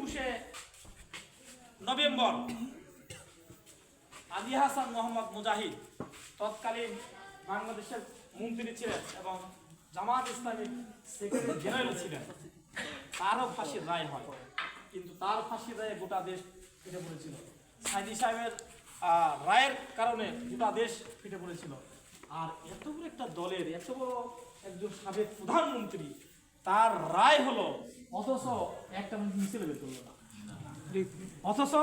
21শে November Ali Hasan Mohammad মুজাহিদ তৎকালীন বাংলাদেশের মন্ত্রী ছিলেন এবং জামাত ইসলামীর সেক্রেটারি জেনারেল ছিলেন। তারও ফাঁসির রায় হয়, কিন্তু তার ফাঁসির রায়ে গোটা দেশ ফিটে পড়েছিল। সাইদি সাহেবের রায়ের কারণে গোটা দেশ ফিটে পড়েছিল। আর এত বড় একটা দলের এত বড় একজন সাবেক প্রধানমন্ত্রী, তার রায় হলো, অথচ একটা মানুষ মিছিল বের করলো না। অথচ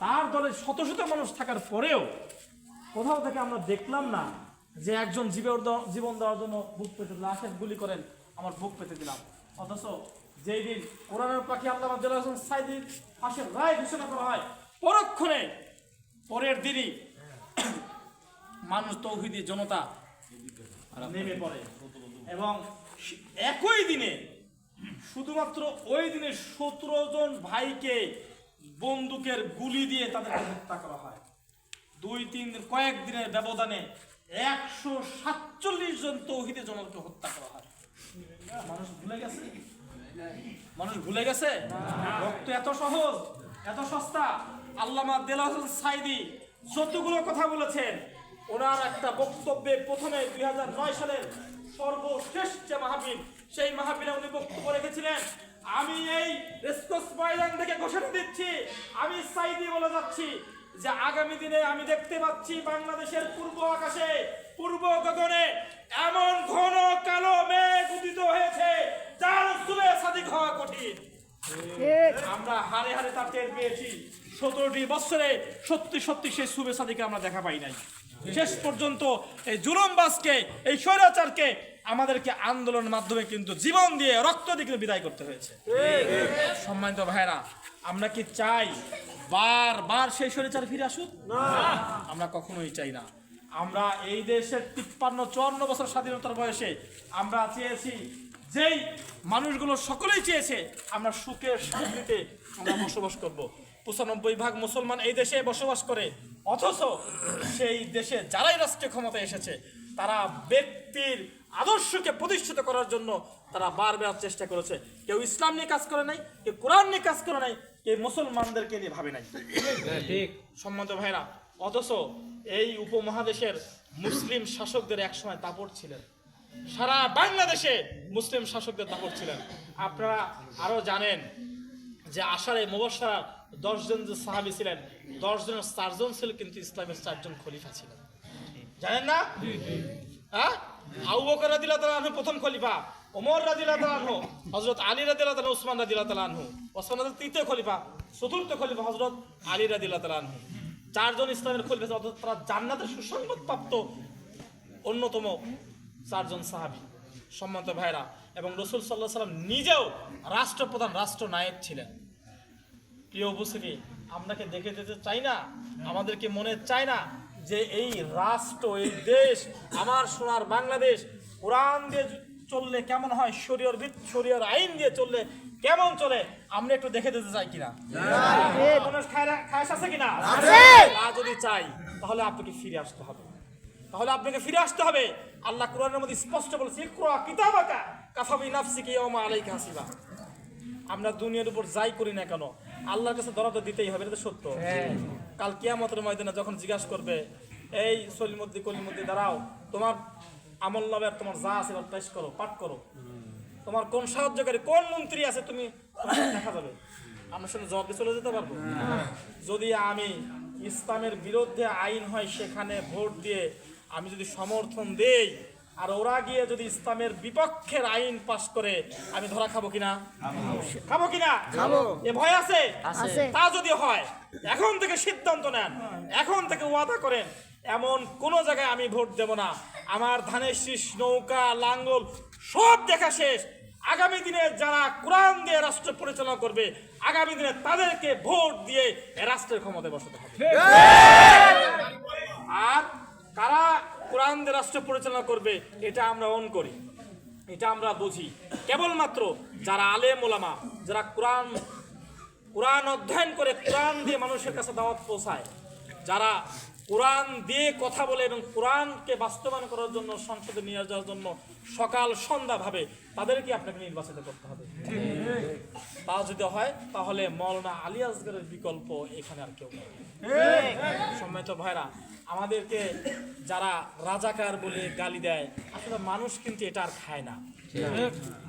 তার দলের শত শত মানুষ থাকার পরেও কোথাও থেকে আমরা দেখলাম না যে একজন জীবন দেওয়ার জন্য বুক পেতে দিল, আশেখ গুলি করেন আমার বুক পেতে দিলাম। অথচ যেই দিন কোরআনের পাখি আল্লামা দেলোয়ার হোসেন সাঈদীর ফাঁসির রায় ঘোষণা করা হয়, পরক্ষণে পরের দিনই মানুষ তৌহিদি জনতা নেমে পড়ে এবং একই দিনে শুধুমাত্র ওই দিনে 17 জন ভাইকে বন্দুকের গুলি দিয়ে তাদেরকে হত্যা করা হয়। 2-3 দিন কয়েকদিনের ব্যবধানে 147 জন তৌহিদি জনতাকে হত্যা করা হয়। মানুষ ভুলে গেছে? মানুষ ভুলে গেছে? রক্ত এত সহজ, এত সস্তা। আল্লামা দেলোয়ার হোসেন সাঈদী যতগুলো কথা বলেছেন, ওনার একটা বক্তব্যে প্রথমে 2009 সালের সর্বশেষ যে মাহফিল, সেই মাহফিলে উনি বক্তব্য রেখেছিলেন, আমি এই রেসকোর্স ময়দান থেকে ঘোষণা দিচ্ছি, আমি সাঈদী বলে যাচ্ছি যে আগামী দিনে আমি দেখতে পাচ্ছি বাংলাদেশের পূর্ব আকাশে, পূর্ব গগনে এমন ঘন কালো মেঘ উদিত হয়েছে যার সুবে সাদিক হওয়া কঠিন। আমরা হারে হারে তা টের পেয়েছি। 17টি বছরে সত্যি সত্যি সেই সুবে সাদিকে আমরা দেখা পাই নাই। শেষ পর্যন্ত এই জুলুমবাজকে, এই স্বৈরাচারকে আমাদেরকে আন্দোলনের মাধ্যমে কিন্তু জীবন দিয়ে, রক্ত দিয়ে কিন্তু বিদায় করতে হয়েছে। সম্মানিত ভাইরা, আমরা কি চাই বারবার সেই স্বৈরাচার ফিরে আসুক? আমরা কখনোই চাই না। আমরা এই দেশের 53-54 বছর স্বাধীনতার বয়সে আমরা চেয়েছি, যেই মানুষগুলো সকলেই চেয়েছে আমরা সুখের শান্তিতে আমরা বসবাস করব। 95% মুসলমান এই দেশে বসবাস করে, অথচ সেই দেশে যারাই রাষ্ট্রীয় ক্ষমতায় এসেছে তারা ব্যক্তির আদর্শকে প্রতিষ্ঠিত করার জন্য তারা বারবার চেষ্টা করেছে। কেউ ইসলাম নিয়ে কাজ করে নাই, কেউ কোরআন নিয়ে কাজ করে নাই, কেউ মুসলমানদেরকে নিয়ে ভাবে নাই। ঠিক সম্মানিত ভাইরা, অথচ এই উপমহাদেশের মুসলিম শাসকদের একসময় দাপট ছিলেন, সারা বাংলাদেশে মুসলিম শাসকদের দাপট ছিলেন। আপনারা আরো জানেন যে আশারে মুবাশশারা 10 জন যে সাহাবী ছিলেন, 10 জনের 4 জন ছিল কিন্তু ইসলামের 4 জন খলিফা ছিলেন, জানেন না? হ্যাঁ, আবু বকর রাদিয়াল্লাহু তাআলা আনহু প্রথম খলিফা, ওমর রাদিয়াল্লাহু তাআলা আনহু, হযরত আলী রাদিয়াল্লাহু তাআলা, উসমান রাদিয়াল্লাহু তাআলা আনহু, ওসমান রাদিয়াল্লাহু তৃতীয় খলিফা, চতুর্থ খলিফা হযরত আলী রাদিয়াল্লাহু তাআলা আনহু। 4 জন ইসলামের খলিফা, অর্থাৎ তারা জান্নাতের সুসংবাদ প্রাপ্ত অন্যতম 4 জন সাহাবী। সম্মানিত ভাইরা, এবং রাসূল সাল্লাল্লাহু আলাইহি ওয়াসাল্লাম নিজেও রাষ্ট্রপ্রধান, রাষ্ট্রনায়ক ছিলেন। প্রিয় উপস্থিতি, আমরাকে দেখে যেতে চাই না? আমাদেরকে মনে চায় না যে এই রাষ্ট্র, এই দেশ, আমার সোনার বাংলাদেশ কোরআন দিয়ে চললে কেমন হয়, শরীয়র আইন দিয়ে চললে কেমন চলে, আমরা একটু দেখে যেতে চাই কিনা? খায়াস আছে কিনা? যদি চাই তাহলে আপনাকে ফিরে আসতে হবে, আল্লাহ কোরআনের মধ্যে স্পষ্ট বলেছে, ইকরা কিতাবাকা কাফা বিনাফসিকা ইয়াওমা আলাইকা হাসিবা। আমরা দুনিয়ার উপর যাই করি না কেন, আল্লাহর কাছে দরদ দিতেই হবে, এটা তো সত্য। কাল কিয়ামতের ময়দানে যখন জিজ্ঞাসা করবে, এই সলিমুদ্দি কলিমুদ্দি দাঁড়াও, তোমার আমলনামায় তোমার যা আছে পেশ করো, পাঠ করো, তোমার কোন সাহায্যকারী, কোন মন্ত্রী আছে, তুমি দেখা যাবে। আমরা শুনে জবাব দিয়ে চলে যেতে পারবো? যদি আমি ইসলামের বিরুদ্ধে আইন হয় সেখানে ভোট দিয়ে আমি যদি সমর্থন দেই, আর ওরা গিয়ে যদি ইসলামের বিপক্ষের আইন পাস করে, আমি ধরা খাবো কিনা? খাবো কিনা? এ ভয় আছে? তা যদি হয়, এখন থেকে সিদ্ধান্ত নেন, এখন থেকে ওয়াদা করেন, এমন কোন জায়গায় আমি ভোট দেব না। আমার ধানের শীষ, নৌকা, লাঙ্গল সব দেখা শেষ। আগামী দিনে যারা কোরআন দিয়ে রাষ্ট্র পরিচালনা করবে, আগামী দিনে তাদেরকে ভোট দিয়ে রাষ্ট্রের ক্ষমতায় বসাতে হবে। আর কারা কোরআন দিয়ে রাষ্ট্র পরিচালনা করবে, এটা আমরা অন করি, এটা আমরা বুঝি। কেবলমাত্র যারা আলেম ওলামা, যারা কোরআন অধ্যয়ন করে, কোরআন দিয়ে মানুষের কাছে দাওয়াত পৌঁছায়, যারা কোরআন দিয়ে কথা বলে এবং কোরআনকে বাস্তবায়ন করার জন্য, সংসদে নিয়ে যাওয়ার জন্য সকাল সন্ধ্যা ভাবে, তাদেরকে আপনাকে নির্বাচিত করতে হবে। তা যদি হয় তাহলে মৌলানা আলী আসগরের বিকল্প এখানে আর কেউ নেই। সম্মানিত ভাইরা, আমাদেরকে যারা রাজাকার বলে গালি দেয়, আসলে মানুষ কিন্তু এটা আর খায় না,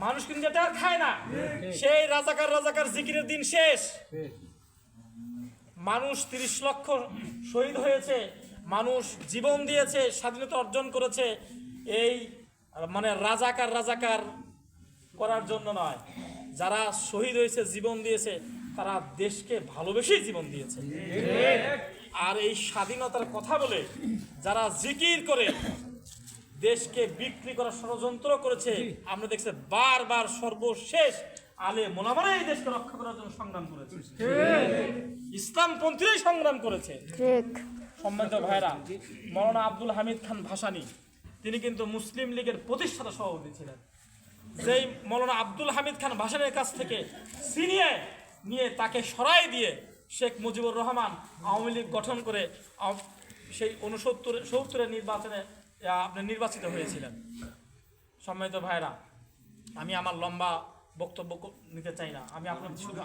মানুষ কিন্তু এটা আর খায় না। সেই রাজাকার জিকিরের দিন শেষ। মানুষ 30 লক্ষ শহীদ হয়েছে, মানুষ জীবন দিয়েছে, স্বাধীনতা অর্জন করেছে, এই মানে রাজাকার করার জন্য নয়। যারা শহীদ হয়েছে, জীবন দিয়েছে, তারা দেশকে ভালোবেসেই জীবন দিয়েছে। আর এই স্বাধীনতার কথা বলে যারা জিকির করে দেশকে বিক্রি করার ষড়যন্ত্র করেছে, আমরা দেখছি বারবার সর্বশেষ আলেম ওলামারা এই দেশকে রক্ষা করার জন্য সংগ্রাম করেছে, ইসলামপন্থীরাই সংগ্রাম করেছে। সম্মানিত ভাইরা, মৌলানা আব্দুল হামিদ খান ভাসানী তিনি কিন্তু মুসলিম লীগের প্রতিষ্ঠাতা সভাপতি ছিলেন। যেই মৌলানা আব্দুল হামিদ খান ভাসানীর কাছ থেকে ছিনিয়ে নিয়ে তাকে সরাই দিয়ে শেখ মুজিবুর রহমান আওয়ামী লীগ গঠন করে সেই 69-70 নির্বাচনে আপনি নির্বাচিত হয়েছিলেন। সম্মানিত ভাইরা, আমি আমার লম্বা বক্তব্য নিতে চাই না, আমি আপনার শুধু